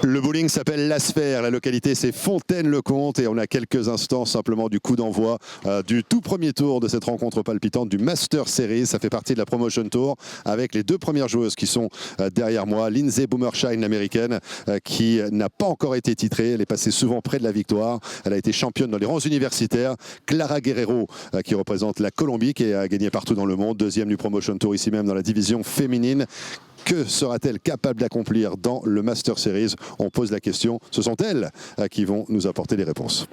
Le bowling s'appelle La Sphère, la localité c'est Fontaine-le-Comte et on a quelques instants simplement du coup d'envoi du tout premier tour de cette rencontre palpitante du Master Series. Ça fait partie de la Promotion Tour avec les deux premières joueuses qui sont derrière moi. Lindsay Boomershine, l'américaine, qui n'a pas encore été titrée. Elle est passée souvent près de la victoire. Elle a été championne dans les rangs universitaires. Clara Guerrero, qui représente la Colombie, qui a gagné partout dans le monde. Deuxième du Promotion Tour ici même dans la division féminine. Que sera-t-elle capable d'accomplir dans le Master Series? On pose la question. Ce sont elles qui vont nous apporter les réponses.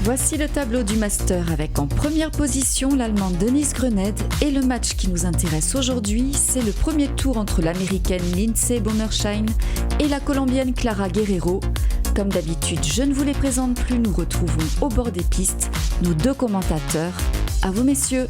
Voici le tableau du Master avec en première position l'Allemande Denise Grened et le match qui nous intéresse aujourd'hui, c'est le premier tour entre l'Américaine Lindsay Boomershine et la Colombienne Clara Guerrero. Comme d'habitude, je ne vous les présente plus, nous retrouvons au bord des pistes nos deux commentateurs. À vous messieurs.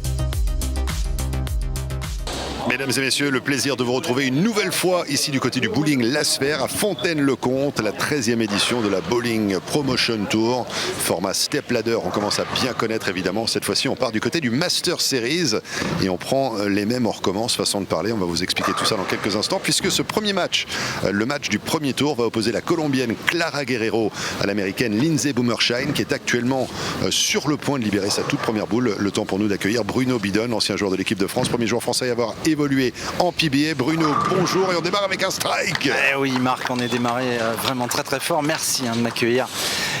Mesdames et messieurs, le plaisir de vous retrouver une nouvelle fois ici du côté du bowling La Sphère à Fontaine-le-Comte, la 13e édition de la Bowling Promotion Tour, format Step Ladder. On commence à bien connaître évidemment. Cette fois-ci, on part du côté du Master Series et on prend les mêmes, on recommence, façon de parler. On va vous expliquer tout ça dans quelques instants puisque ce premier match, le match du premier tour, va opposer la Colombienne Clara Guerrero à l'Américaine Lindsay Boomershine qui est actuellement sur le point de libérer sa toute première boule. Le temps pour nous d'accueillir Bruno Bidon, ancien joueur de l'équipe de France, premier joueur français à avoir évolué en PBA. Bruno, bonjour, et on démarre avec un strike. Oui Marc, on est démarré vraiment très très fort. Merci de m'accueillir.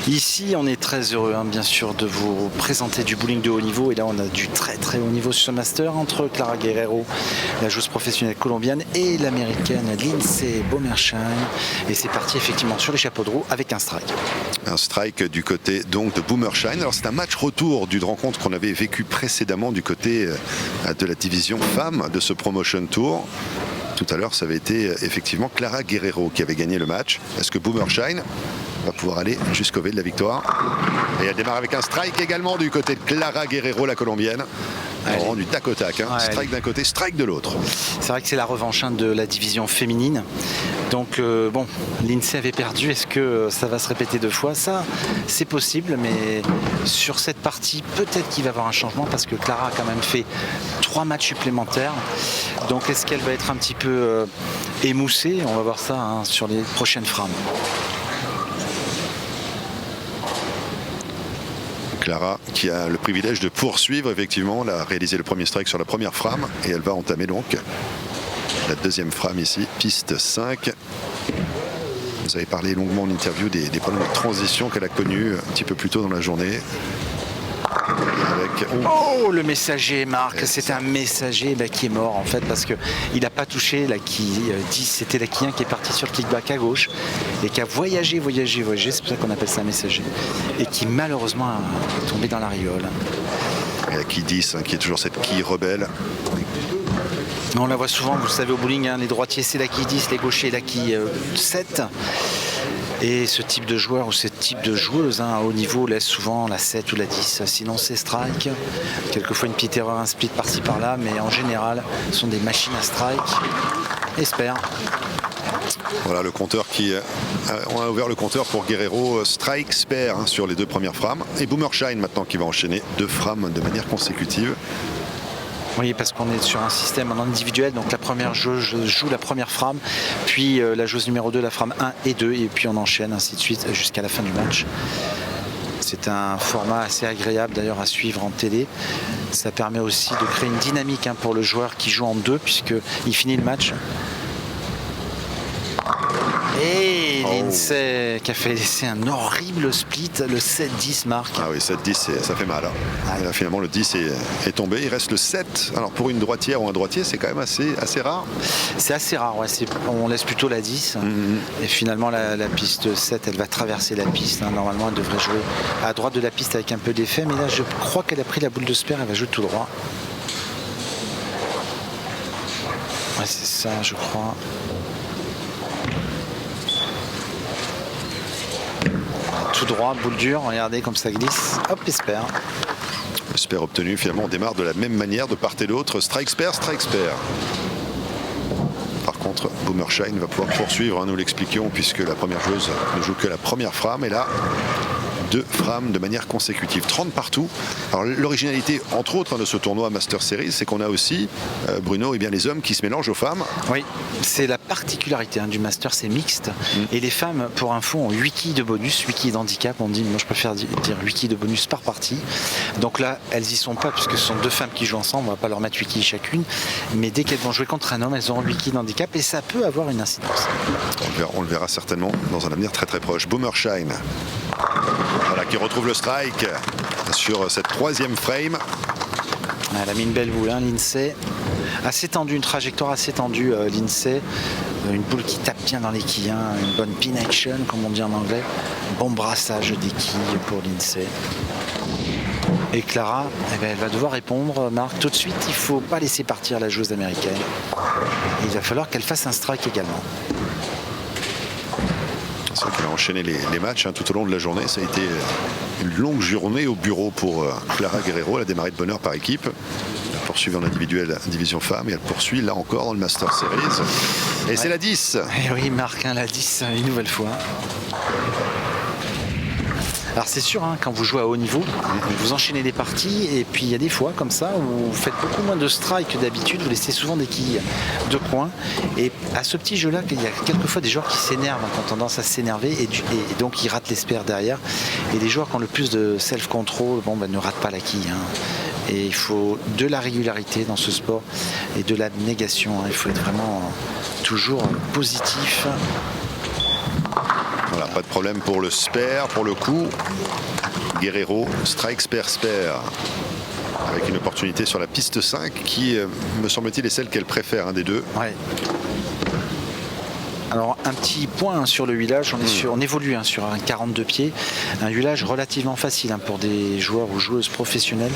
Ici on est très heureux bien sûr de vous présenter du bowling de haut niveau, et là on a du très très haut niveau sur ce master entre Clara Guerrero, la joueuse professionnelle colombienne, et l'américaine Lindsay Boomershine, et c'est parti effectivement sur les chapeaux de roue avec un strike. Un strike du côté donc de Boomershine. Alors c'est un match retour d'une rencontre qu'on avait vécu précédemment du côté de la division femmes de ce Promotion Tour. Tout à l'heure, ça avait été effectivement Clara Guerrero qui avait gagné le match. Est-ce que Boomershine va pouvoir aller jusqu'au V de la victoire? Et elle démarre avec un strike également du côté de Clara Guerrero, la colombienne. On rend du tac au tac. Strike d'un côté, strike de l'autre. C'est vrai que c'est la revanche de la division féminine. Donc bon, Lindsay avait perdu. Est-ce que ça va se répéter deux fois? Ça, c'est possible, mais sur cette partie, peut-être qu'il va y avoir un changement parce que Clara a quand même fait 3 matchs supplémentaires. Donc est-ce qu'elle va être un petit peu émoussée? On va voir ça sur les prochaines frames. Clara qui a le privilège de poursuivre effectivement, elle a réalisé le premier strike sur la première frame et elle va entamer donc la deuxième frame ici, piste 5. Vous avez parlé longuement en interview des problèmes de transition qu'elle a connus un petit peu plus tôt dans la journée. Avec... Oh, le messager, Marc, c'est un messager qui est mort en fait parce qu'il n'a pas touché la quille 10, c'était la quille 1 qui est partie sur le kickback à gauche et qui a voyagé, c'est pour ça qu'on appelle ça un messager, et qui malheureusement est tombé dans la riole. Et la quille 10 qui est toujours cette quille rebelle. On la voit souvent, vous le savez au bowling, les droitiers c'est la quille 10, les gauchers la quille 7. Et ce type de joueur ou ce type de joueuse à haut niveau laisse souvent la 7 ou la 10. Sinon c'est strike. Quelquefois une petite erreur, un split par-ci par-là, mais en général ce sont des machines à strike. Espère. Voilà le compteur qui... on a ouvert le compteur pour Guerrero, strike, spare sur les deux premières frames. Et Boomershine maintenant qui va enchaîner 2 frames de manière consécutive. Oui, parce qu'on est sur un système en individuel, donc la première joueuse joue la première frame, puis la joueuse numéro 2 la frame 1 et 2, et puis on enchaîne ainsi de suite jusqu'à la fin du match. C'est un format assez agréable d'ailleurs à suivre en télé. Ça permet aussi de créer une dynamique pour le joueur qui joue en 2, puisqu'il finit le match. Et Lindsay qui a fait laisser un horrible split, le 7-10 Marc. Ah oui, 7-10, ça fait mal. Et là, finalement, le 10 est tombé. Il reste le 7. Alors pour une droitière ou un droitier, c'est quand même assez rare. C'est assez rare, ouais. On laisse plutôt la 10. Et finalement, la piste 7, elle va traverser la piste. Normalement, elle devrait jouer à droite de la piste avec un peu d'effet. Mais là, je crois qu'elle a pris la boule de spare. Elle va jouer tout droit. Ouais, c'est ça, je crois. Tout droit, boule dure, regardez comme ça glisse, hop, espère. Spare obtenu, finalement on démarre de la même manière de part et d'autre, strike spare, strike spare. Par contre, Boomershine va pouvoir poursuivre, nous l'expliquions, puisque la première joueuse ne joue que la première frame, et là, 2 frames de manière consécutive. 30 partout. Alors l'originalité, entre autres, de ce tournoi Master Series, c'est qu'on a aussi, Bruno, bien, les hommes qui se mélangent aux femmes. Oui, c'est la particularité du Master, c'est mixte. Et les femmes, pour info, ont 8 quilles de bonus, 8 quilles d'handicap. On dit, moi je préfère dire 8 quilles de bonus par partie. Donc là, elles y sont pas, puisque ce sont 2 femmes qui jouent ensemble, on va pas leur mettre 8 quilles chacune. Mais dès qu'elles vont jouer contre un homme, elles auront 8 quilles d'handicap et ça peut avoir une incidence. On le verra certainement dans un avenir très très proche. Boomershine, voilà, qui retrouve le strike sur cette 3e frame. Elle a mis une belle boule, Lindsay. Assez tendue, une trajectoire assez tendue, Lindsay. Une boule qui tape bien dans les quilles, une bonne pin action, comme on dit en anglais. Bon brassage des quilles pour Lindsay. Et Clara, elle va devoir répondre, Marc, tout de suite. Il ne faut pas laisser partir la joueuse américaine. Il va falloir qu'elle fasse un strike également. C'est vrai qu'elle a enchaîné les matchs tout au long de la journée. Ça a été une longue journée au bureau pour Clara Guerrero. Elle a démarré de bonne heure par équipe. Elle poursuit en individuel division femmes et elle poursuit là encore dans le Master Series. Et c'est la 10. Et oui, Marc, la 10 une nouvelle fois. Alors c'est sûr, quand vous jouez à haut niveau, vous enchaînez des parties et puis il y a des fois comme ça où vous faites beaucoup moins de strikes que d'habitude, vous laissez souvent des quilles de coin. Et à ce petit jeu-là, il y a quelquefois des joueurs qui s'énervent, qui ont tendance à s'énerver et donc ils ratent l'espère derrière. Et les joueurs qui ont le plus de self-control ne ratent pas la quille. Et il faut de la régularité dans ce sport et de l'abnégation. Il faut être vraiment toujours positif. Voilà, pas de problème pour le spare, pour le coup. Guerrero, strike, spare, spare. Avec une opportunité sur la piste 5 qui, me semble-t-il, est celle qu'elle préfère des deux. Ouais. Alors un petit point sur le huilage, on évolue sur un 42 pieds, un huilage relativement facile pour des joueurs ou joueuses professionnelles.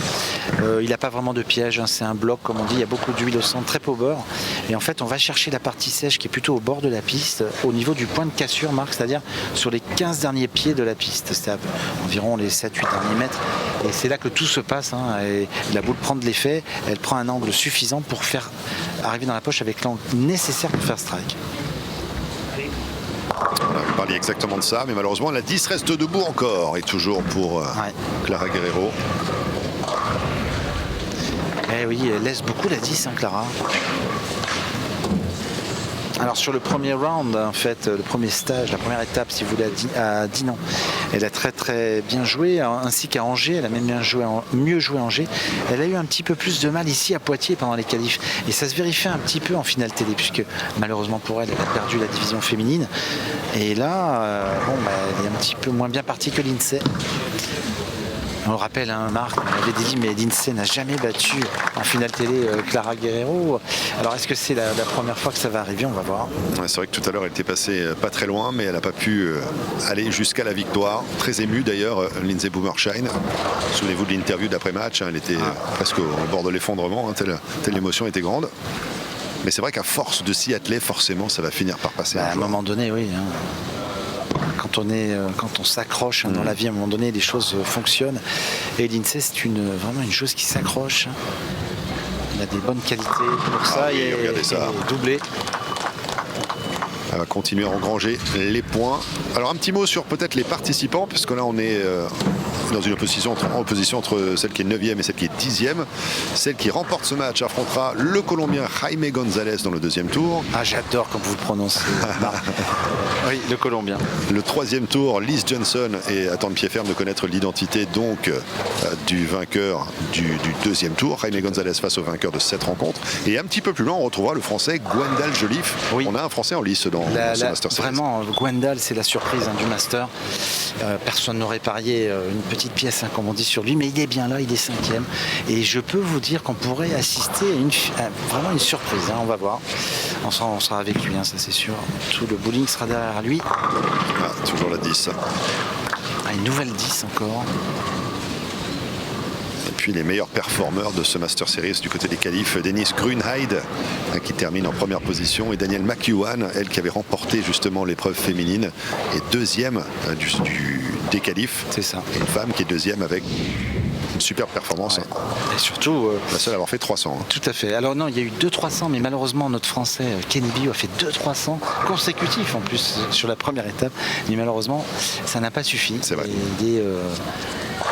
Il n'a pas vraiment de piège, c'est un bloc comme on dit, il y a beaucoup d'huile au centre, très peu au bord. Et en fait on va chercher la partie sèche qui est plutôt au bord de la piste, au niveau du point de cassure, Marc, c'est-à-dire sur les 15 derniers pieds de la piste, c'est environ les 7-8 derniers mètres. Et c'est là que tout se passe, et la boule prend de l'effet, elle prend un angle suffisant pour faire arriver dans la poche avec l'angle nécessaire pour faire strike. Vous parliez exactement de ça, mais malheureusement la 10 reste debout encore et toujours pour Clara Guerrero. Eh oui, elle laisse beaucoup la 10, Clara. Alors sur le premier round, en fait, le premier stage, la première étape, si vous voulez, à Dinan, elle a très très bien joué, ainsi qu'à Angers, elle a même mieux joué à Angers. Elle a eu un petit peu plus de mal ici à Poitiers pendant les qualifs. Et ça se vérifie un petit peu en finale télé, puisque malheureusement pour elle, elle a perdu la division féminine. Et là, elle est un petit peu moins bien partie que Lindsay. On le rappelle, Marc, on avait dit, mais Lindsay n'a jamais battu en finale télé Clara Guerrero. Alors est-ce que c'est la première fois que ça va arriver? On va voir. Ouais, c'est vrai que tout à l'heure elle était passée pas très loin, mais elle n'a pas pu aller jusqu'à la victoire. Très émue d'ailleurs, Lindsay Boomershine. Souvenez-vous de l'interview d'après-match, elle était presque au bord de l'effondrement, telle l'émotion était grande. Mais c'est vrai qu'à force de s'y atteler, forcément ça va finir par passer. À un moment donné, oui. Quand on s'accroche dans la vie, à un moment donné, les choses fonctionnent. Et Lindsay, c'est vraiment une chose qui s'accroche. Il a des bonnes qualités pour ça. Regardez ça. Doublé. Elle va continuer à engranger les points. Alors un petit mot sur peut-être les participants, puisque là on est dans une opposition entre celle qui est 9e et celle qui est 10e. Celle qui remporte ce match affrontera le Colombien Jaime González dans le 2e tour. Ah, j'adore quand vous le prononcez. Oui, le Colombien. Le 3e tour, Liz Johnson est à temps de pied ferme de connaître l'identité donc du vainqueur du 2e tour. Jaime González face au vainqueur de cette rencontre. Et un petit peu plus loin, on retrouvera le Français Gwendal Joliffe. Oui. On a un Français en lice dans ce Master Series. Vraiment, Gwendal, c'est la surprise du Master. Personne n'aurait parié une petite pièce, comme on dit, sur lui, mais il est bien là, il est 5e. Et je peux vous dire qu'on pourrait assister à vraiment une surprise. On va voir. On sera avec lui, ça c'est sûr. Tout le bowling sera derrière lui. Toujours la 10. Une nouvelle 10 encore. Et puis les meilleurs performeurs de ce Master Series du côté des qualifs, Dennis Grunheid qui termine en première position et Danielle McEwan, elle qui avait remporté justement l'épreuve féminine, est 2e des qualifs. C'est ça. Et une femme qui est 2e avec Une superbe performance. Ouais. Et surtout... la seule à avoir fait 300. Tout à fait. Alors non, il y a eu 2-300, mais malheureusement, notre Français, Kenny Bio, a fait 2-300 consécutifs en plus sur la première étape. Mais malheureusement, ça n'a pas suffi. C'est vrai. Il est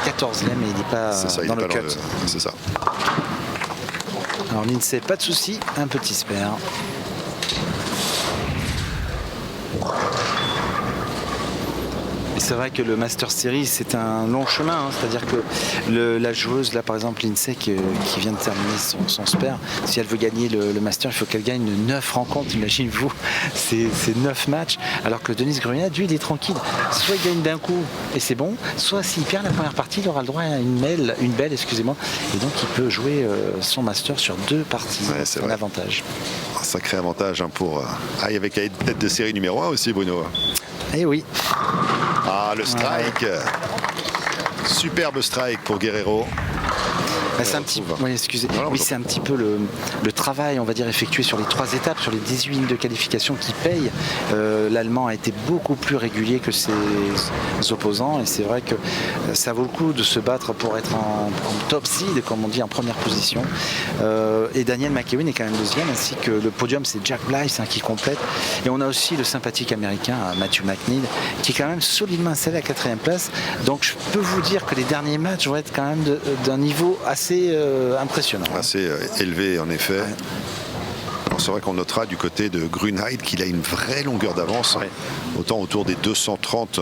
14e et il n'est pas dans le cut. C'est ça. Alors Lindsay, pas de souci, un petit spare. Et c'est vrai que le Master Series, c'est un long chemin. Hein. C'est-à-dire que la joueuse, là par exemple, Lindsay, qui vient de terminer son spare, si elle veut gagner le Master, il faut qu'elle gagne 9 rencontres, imaginez-vous. C'est 9 matchs. Alors que Dennis Grunet, lui, il est tranquille. Soit il gagne d'un coup et c'est bon, soit s'il perd la première partie, il aura le droit à une belle, excusez-moi. Et donc il peut jouer son Master sur 2 parties. Ouais, c'est un avantage. Un sacré avantage pour... avec la tête de série numéro 1 aussi, Bruno. Eh oui. Ah, le strike. Superbe strike pour Guerrero. C'est un petit, oui, excusez. Oui, c'est un petit peu le travail, on va dire, effectué sur les 3 étapes, sur les 18 lignes de qualification qui payent. L'Allemand a été beaucoup plus régulier que ses opposants et c'est vrai que ça vaut le coup de se battre pour être en top seed, comme on dit, en première position. Et Daniel McEwen est quand même 2e, ainsi que le podium, c'est Jack Blythe qui complète. Et on a aussi le sympathique américain Matthew McNeil, qui est quand même solidement installé à 4e place. Donc je peux vous dire que les derniers matchs vont être quand même d'un niveau assez impressionnant. Assez élevé en effet. Ouais. C'est vrai qu'on notera du côté de Grunheid qu'il a une vraie longueur d'avance. Ouais. Autant autour des 230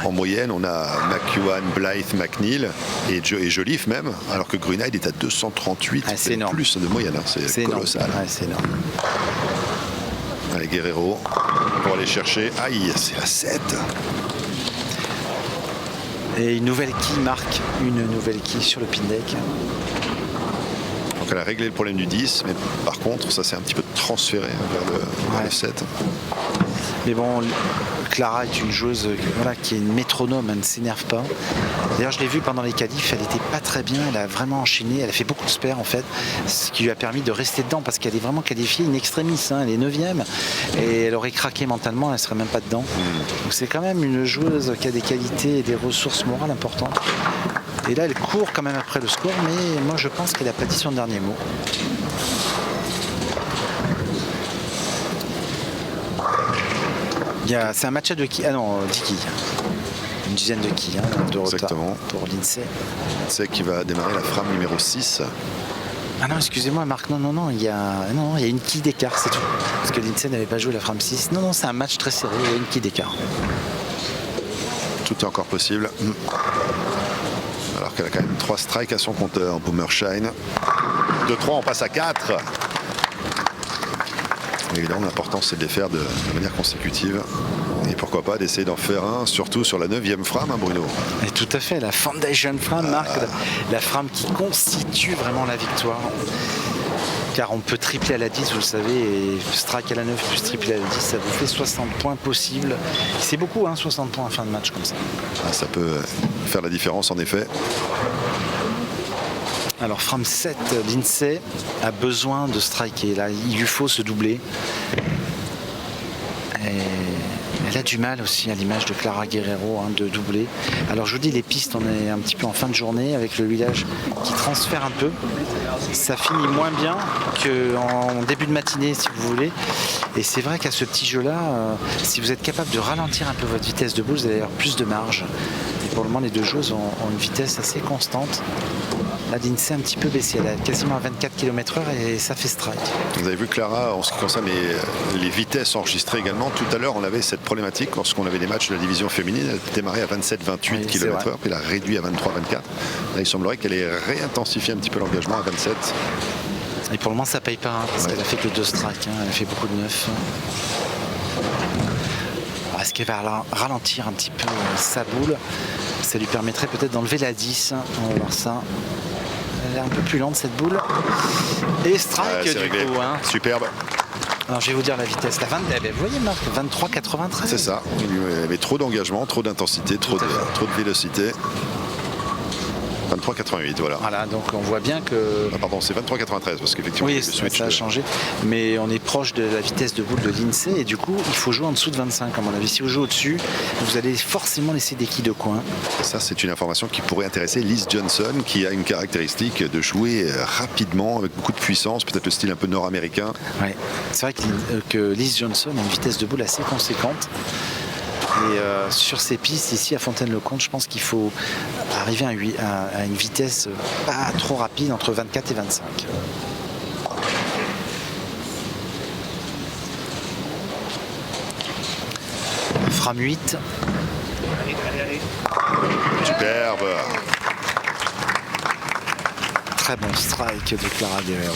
en moyenne, on a McEwan, Blythe, McNeil et Joliffe même, alors que Grunheid est à 238. C'est énorme. Plus de moyenne, hein. C'est colossal. Ouais, c'est énorme. Allez, Guerrero pour aller chercher. Aïe, c'est la 7. Et une nouvelle quille marque une nouvelle quille sur le pin deck. Donc elle a réglé le problème du 10, mais par contre ça s'est un petit peu transféré vers le 7. Mais bon, Clara est une joueuse qui est une métronome, elle ne s'énerve pas. D'ailleurs je l'ai vue pendant les qualifs, elle n'était pas très bien, elle a vraiment enchaîné, elle a fait beaucoup de spares en fait, ce qui lui a permis de rester dedans parce qu'elle est vraiment qualifiée in extremis, elle est 9e et elle aurait craqué mentalement, elle ne serait même pas dedans. Donc c'est quand même une joueuse qui a des qualités et des ressources morales importantes. Et là elle court quand même après le score, mais moi je pense qu'elle n'a pas dit son dernier mot. C'est un match à 2 quilles. Ah non, 10 quilles. Une dizaine de quilles de retard pour Lindsay. C'est qui va démarrer la frame numéro 6. Ah non, excusez-moi Marc, non, il y a une quille d'écart, c'est tout. Parce que Lindsay n'avait pas joué la frame 6. Non, c'est un match très serré, il y a une quille d'écart. Tout est encore possible. Alors qu'elle a quand même 3 strikes à son compteur, Boomershine. De 3, on passe à 4. Évidemment, l'important c'est de les faire de manière consécutive. Et pourquoi pas d'essayer d'en faire un, surtout sur la 9e frame, Bruno. Et tout à fait, la Foundation frame, Marc, la frame qui constitue vraiment la victoire. Car on peut tripler à la 10, vous le savez, et strike à la 9 plus tripler à la 10, ça vous fait 60 points possibles. C'est beaucoup, 60 points à fin de match comme ça. Ça peut faire la différence en effet. Alors frame 7, Lindsay a besoin de striker. Là, il lui faut se doubler. Et elle a du mal aussi, à l'image de Clara Guerrero, de doubler. Alors je vous dis, les pistes, on est un petit peu en fin de journée avec le huilage qui transfère un peu. Ça finit moins bien qu'en début de matinée, si vous voulez. Et c'est vrai qu'à ce petit jeu-là, si vous êtes capable de ralentir un peu votre vitesse de boule, vous allez avoir plus de marge. Et pour le moment, les deux joueuses ont une vitesse assez constante. La Lindsay un petit peu baissée, elle est quasiment à 24 km/h et ça fait strike. Vous avez vu Clara, en ce qui concerne les vitesses enregistrées également, tout à l'heure on avait cette problématique lorsqu'on avait des matchs de la division féminine, elle démarrait à 27-28 km/h, puis elle a réduit à 23-24. Là il semblerait qu'elle ait réintensifié un petit peu l'engagement à 27. Et pour le moment ça paye pas, parce qu'elle a fait que 2 strikes, elle a fait beaucoup de 9. Est-ce qu'elle va ralentir un petit peu sa boule? Ça lui permettrait peut-être d'enlever la 10. On va voir ça. Elle est un peu plus lente cette boule. Et strike du coup. Superbe. Alors je vais vous dire la vitesse. La 20, vous voyez Marc, 23,93. C'est ça. Il y avait trop d'engagement, trop d'intensité, trop de vélocité. 23,88, voilà. Voilà, donc on voit bien que... Ah, pardon, c'est 23,93 parce qu'effectivement, Oui, le switch, ça a changé, mais on est proche de la vitesse de boule de l'INSEE et du coup, il faut jouer en dessous de 25 à mon avis. Si vous jouez au-dessus, vous allez forcément laisser des quilles de coin. Ça, c'est une information qui pourrait intéresser Liz Johnson, qui a une caractéristique de jouer rapidement, avec beaucoup de puissance, peut-être le style un peu nord-américain. Ouais. C'est vrai que Liz Johnson a une vitesse de boule assez conséquente. Et sur ces pistes ici à Fontaine-le-Comte, je pense qu'il faut arriver à une vitesse pas trop rapide, entre 24 et 25. Fram 8. Superbe. Très bon strike de Clara Guerrero.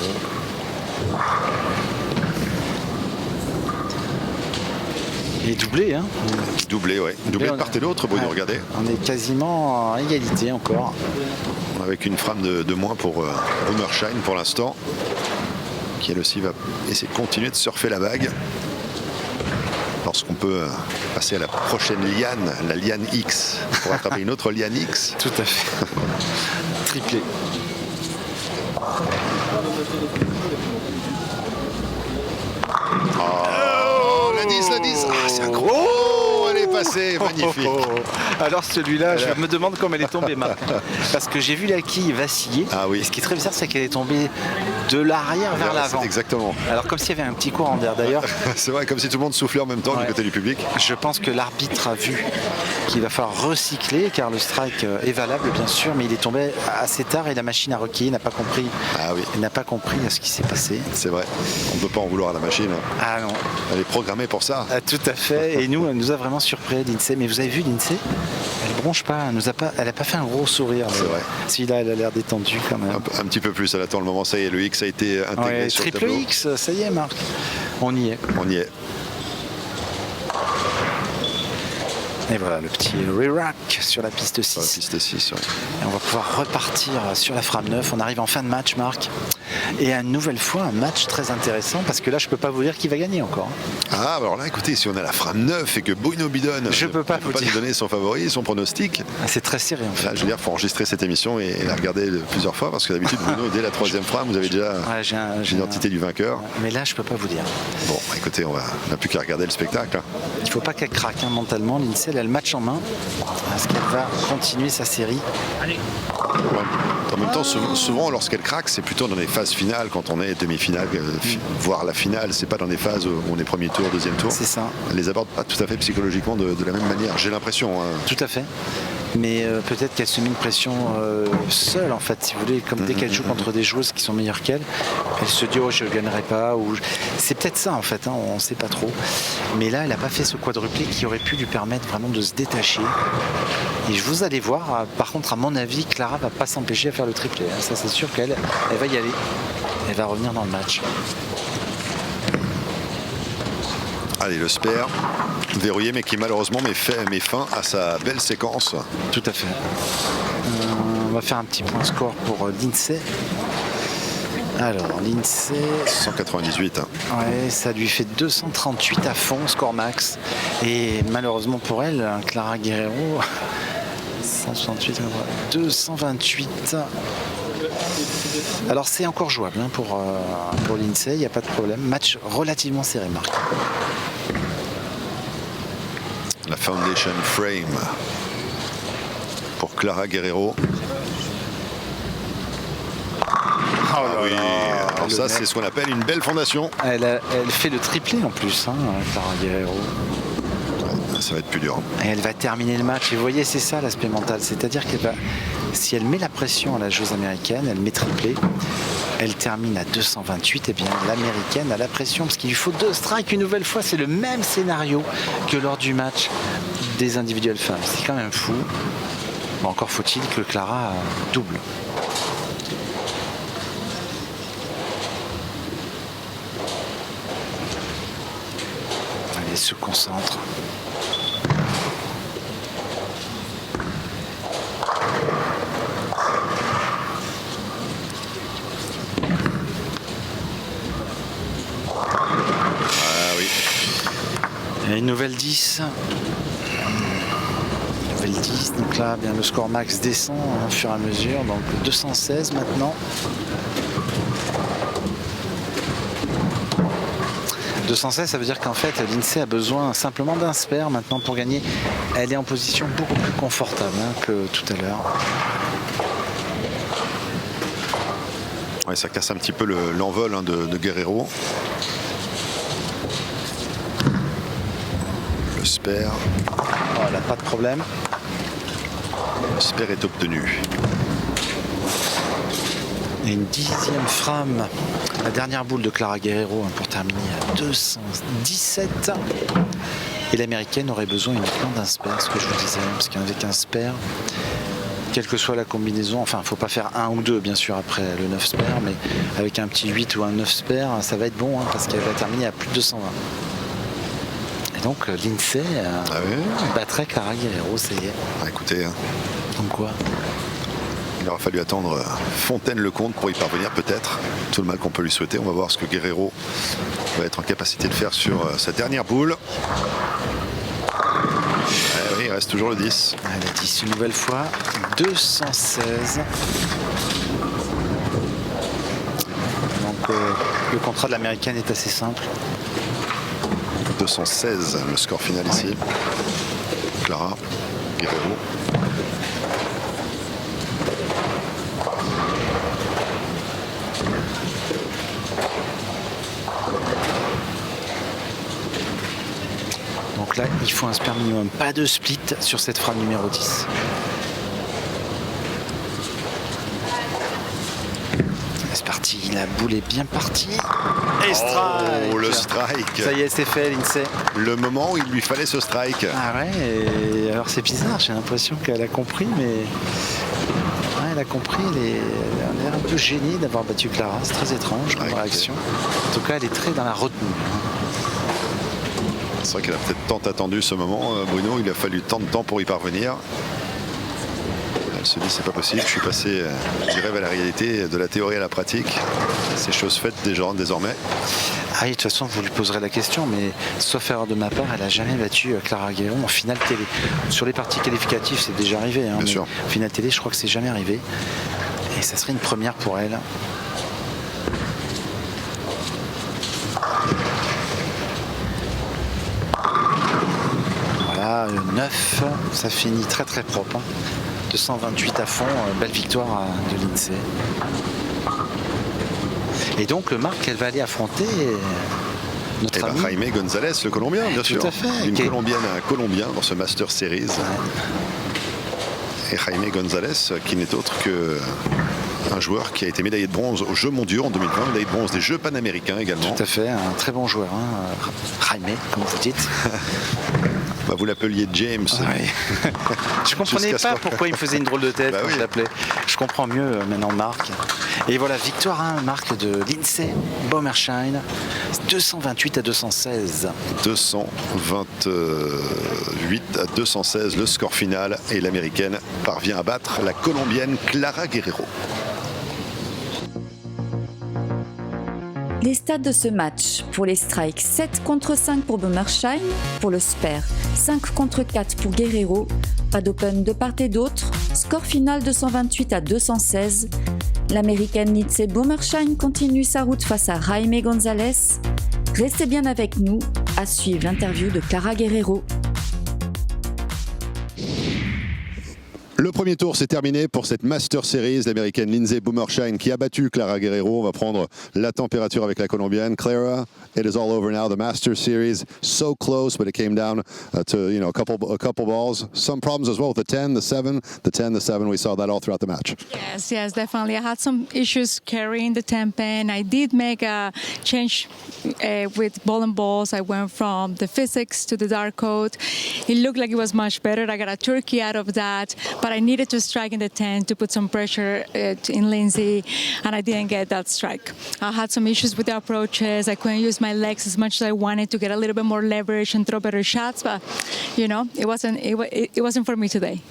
Et doublé, hein. Doublé, ouais. Doublé de part et d'autre, Bruno, regardez. On est quasiment à égalité encore. Avec une frame de moins pour Bummershine pour l'instant, qui elle aussi va essayer de continuer de surfer la vague. Lorsqu'on peut passer à la prochaine liane, la liane X, pour attraper une autre liane X. Tout à fait. Triplé. Oh, la 10, la 10. Ah, c'est un gros. Oh, elle est passée, magnifique. Alors celui-là, je me demande comment elle est tombée, Marc. Parce que j'ai vu la quille vaciller. Ah oui. Et ce qui est très bizarre, c'est qu'elle est tombée de l'arrière vers l'avant. Exactement. Alors comme s'il y avait un petit courant d'air d'ailleurs. C'est vrai, comme si tout le monde soufflait en même temps du côté du public. Je pense que l'arbitre a vu qu'il va falloir recycler, car le strike est valable bien sûr, mais il est tombé assez tard et la machine a requillé, n'a pas compris. Ah oui. Elle n'a pas compris ce qui s'est passé. C'est vrai. On ne peut pas en vouloir à la machine. Ah non. Elle est programmée pour ça. Ah, tout à fait. Et nous, elle nous a vraiment surpris, l'INSEE. Mais vous avez vu l'INSEE, elle bronche pas, elle n'a pas fait un gros sourire. C'est vrai. Celui-là, elle a l'air détendue quand même. Un petit peu plus, elle attend le moment. Ça y est, le X a été intégré sur le triple tableau. X, ça y est, Marc. On y est. On y est. Et voilà le petit re-rack sur la piste 6. Sur la piste 6, ouais. Et on va pouvoir repartir sur la frame 9. On arrive en fin de match, Marc. Et une nouvelle fois, un match très intéressant parce que là, je ne peux pas vous dire qui va gagner encore. Ah, alors là, écoutez, si on a la frame 9 et que Bruno Bidon je peux pas vous nous donner son favori, son pronostic. Ah, c'est très serré en fait. Là, je veux dire, il faut enregistrer cette émission et la regarder plusieurs fois parce que d'habitude, Bruno, dès la troisième frame, vous avez déjà l'identité du vainqueur. Mais là, je ne peux pas vous dire. Bon, écoutez, on n'a plus qu'à regarder le spectacle. Il ne faut pas qu'elle craque mentalement. l'INSEE, elle a le match en main. Est-ce qu'elle va continuer sa série? En même temps, souvent, lorsqu'elle craque, c'est plutôt dans les phases finales, quand on est demi-finale, voire la finale. C'est pas dans les phases où on est premier tour, deuxième tour. C'est ça. Elle les aborde pas tout à fait psychologiquement de la même manière, j'ai l'impression. Tout à fait. Mais peut-être qu'elle se met une pression seule, en fait, si vous voulez. Comme dès qu'elle joue contre des joueuses qui sont meilleures qu'elle, elle se dit, oh, je ne gagnerai pas. C'est peut-être ça, en fait, hein, on ne sait pas trop. Mais là, elle n'a pas fait ce quadruplé qui aurait pu lui permettre vraiment de se détacher. Et vous allez voir, par contre, à mon avis, Clara va pas s'empêcher à faire le triplé. Hein. Ça, c'est sûr qu'elle va y aller. Elle va revenir dans le match. Allez, le spare verrouillé, mais qui malheureusement met fin à sa belle séquence. Tout à fait. On va faire un petit point score pour l'INSEE. Alors, l'INSEE... 198. Ouais, ça lui fait 238 à fond, score max. Et malheureusement pour elle, Clara Guerrero, 168, 228. Alors c'est encore jouable hein, pour l'INSEE, il n'y a pas de problème. Match relativement serré, Marc. La Foundation Frame pour Clara Guerrero. Oh là oui, là, alors ça c'est ce qu'on appelle une belle fondation. Elle fait le triplé en plus, hein, Clara Guerrero. Ouais, ça va être plus dur. Et elle va terminer le match. Et vous voyez, c'est ça l'aspect mental. C'est-à-dire qu'elle va, si elle met la pression à la joueuse américaine, elle met triplé, elle termine à 228, et bien l'américaine a la pression parce qu'il lui faut 2 strikes une nouvelle fois. C'est le même scénario que lors du match des individuelles femmes. C'est quand même fou. Bon, encore faut-il que Clara double. Allez, se concentre. Et une nouvelle 10. retrouver le 10. Donc là, bien, le score max descend au fur et à mesure. Donc 216 maintenant. 216, ça veut dire qu'en fait, l'INSEE a besoin simplement d'un spare maintenant pour gagner. Elle est en position beaucoup plus confortable que tout à l'heure. Ouais, ça casse un petit peu l'envol de Guerrero. Le spare. Voilà, pas de problème. Le spare est obtenu. Et une 10e frame. La dernière boule de Clara Guerrero pour terminer à 217. Et l'américaine aurait besoin uniquement d'un spare, ce que je vous disais, parce qu'avec un spare, quelle que soit la combinaison, enfin, il ne faut pas faire un ou deux, bien sûr, après le 9 spare, mais avec un petit 8 ou un 9 spare, ça va être bon, parce qu'elle va terminer à plus de 220. Et donc, l'INSEE battrait Clara Guerrero, ça y est. Ah, écoutez, Donc quoi ? il aura fallu attendre Fontaine-le-Comte pour y parvenir, peut-être. Tout le mal qu'on peut lui souhaiter. On va voir ce que Guerrero va être en capacité de faire sur sa dernière boule. Oui, il reste toujours le 10. Le 10 une nouvelle fois. 216. Donc le contrat de l'américaine est assez simple. 216, le score final ici. Clara Guerrero. Donc là, il faut un spare minimum, pas de split sur cette frame numéro 10. C'est parti, la boule est bien partie. Et strike. Oh, le strike. Ça y est, c'est fait, l'INSEE. Le moment où il lui fallait ce strike. Ah ouais, et alors c'est bizarre, j'ai l'impression qu'elle a compris, mais... Ouais, elle a compris, elle est un peu gênée d'avoir battu Clara, c'est très étrange comme réaction. En tout cas, elle est très dans la retenue. C'est vrai qu'elle a peut-être tant attendu ce moment, Bruno. Il a fallu tant de temps pour y parvenir. Elle se dit c'est pas possible, je suis passé du rêve à la réalité, de la théorie à la pratique. C'est chose faite désormais. Ah oui, de toute façon, vous lui poserez la question, mais sauf erreur de ma part, elle n'a jamais battu Clara Guerrero en finale télé. Sur les parties qualificatives, c'est déjà arrivé. Bien sûr. En finale télé, je crois que c'est jamais arrivé. Et ça serait une première pour elle. Voilà, 9, ça finit très très propre. 228 à fond, belle victoire de l'INSEE. Et donc Marc, elle va aller affronter notre ami Jaime González, le Colombien, bien sûr. Tout à fait. Une Colombienne à un Colombien dans ce Master Series. Ouais. Et Jaime González, qui n'est autre qu'un joueur qui a été médaillé de bronze aux Jeux mondiaux en 2020, médaillé de bronze des Jeux panaméricains également. Tout à fait, un très bon joueur, Jaime, comme vous dites. Bah, vous l'appeliez James. Oui. Je comprenais pas pourquoi il me faisait une drôle de tête quand je l'appelais. Je comprends mieux maintenant Marc. Et voilà, victoire, Marc, de l'INSEE Bommersheim, 228 à 216. 228 à 216, le score final. Et l'américaine parvient à battre la colombienne Clara Guerrero. Les stats de ce match: pour les strikes, 7 contre 5 pour Bommersheim, pour le spare, 5 contre 4 pour Guerrero, pas d'open de part et d'autre, score final 228 à 216. L'américaine l'INSEE Bommersheim continue sa route face à Jaime González. Restez bien avec nous, à suivre l'interview de Clara Guerrero. Le premier tour s'est terminé pour cette Master Series. L'américaine l'INSEE Bommersheim qui a battu Clara Guerrero. On va prendre la température avec la colombienne. Clara, it is all over now. The Master Series, so close, but it came down to a couple balls. Some problems as well with the 10, the 7, the 10, the 7. We saw that all throughout the match. Yes, definitely. I had some issues carrying the 10 pin. I did make a change with ball and balls. I went from the physics to the dark code. It looked like it was much better. I got a turkey out of that, but I needed to strike in the 10 to put some pressure in Lindsay, and I didn't get that strike. I had some issues with the approaches. I couldn't use my legs as much as I wanted to get a little bit more leverage and throw better shots, but it wasn't for me today.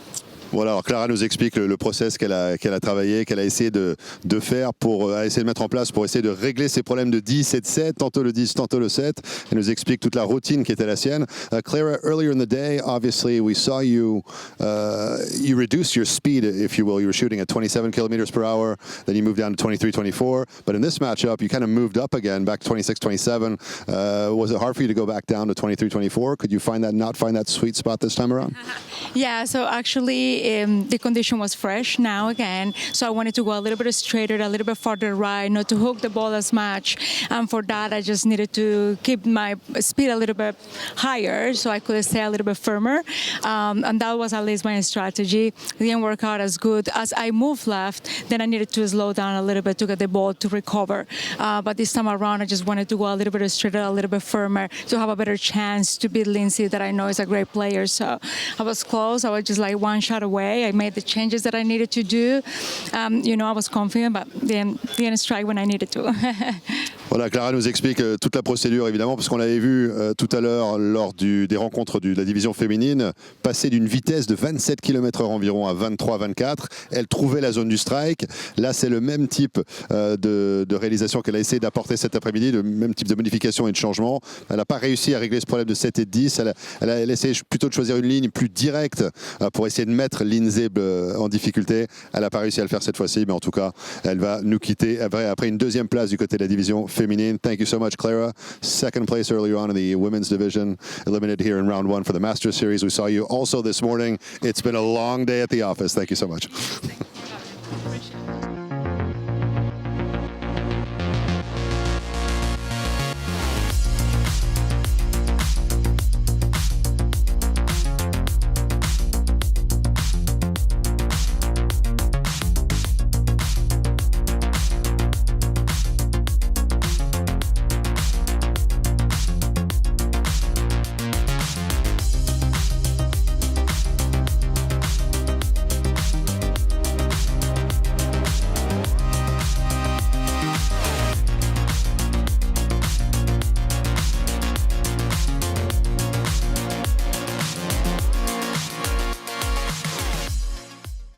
Voilà, alors Clara nous explique le process qu'elle a travaillé, qu'elle a essayé de faire pour essayer de mettre en place pour essayer de régler ses problèmes de 10 et de 7, tantôt le 10, tantôt le 7. Elle nous explique toute la routine qui était la sienne. Clara, earlier in the day, obviously we saw you reduce your speed, if you will. You were shooting at 27 kilometers per hour, then you moved down to 23, 24. But in this matchup, you kind of moved up again, back to 26, 27. Was it hard for you to go back down to 23, 24? Could you not find that sweet spot this time around? Yeah, so actually the condition was fresh now again, so I wanted to go a little bit straighter, a little bit farther right, not to hook the ball as much, and for that I just needed to keep my speed a little bit higher so I could stay a little bit firmer, and that was at least my strategy. It didn't work out as good. As I moved left, then I needed to slow down a little bit to get the ball to recover, but this time around I just wanted to go a little bit straighter, a little bit firmer to have a better chance to beat Lindsay, that I know is a great player. So I was close. I was just like one shot away. I made the changes that I needed to do. I was confident, but didn't strike when I needed to. Voilà, Clara nous explique toute la procédure évidemment, parce qu'on l'avait vu tout à l'heure lors des rencontres de la division féminine, passer d'une vitesse de 27 km/h environ à 23-24. Elle trouvait la zone du strike. Là, c'est le même type de réalisation qu'elle a essayé d'apporter cet après-midi, le même type de modification et de changement. Elle n'a pas réussi à régler ce problème de 7 et de 10. Elle a essayé plutôt de choisir une ligne plus directe pour essayer de mettre Lindsay en difficulté. Elle n'a pas réussi à le faire cette fois-ci, mais en tout cas, elle va nous quitter après une deuxième place du côté de la division féminine. Thank you so much, Clara. Second place earlier on in the women's division, eliminated here in round 1 for the Masters Series. We saw you also this morning. It's been a long day at the office. Thank you so much.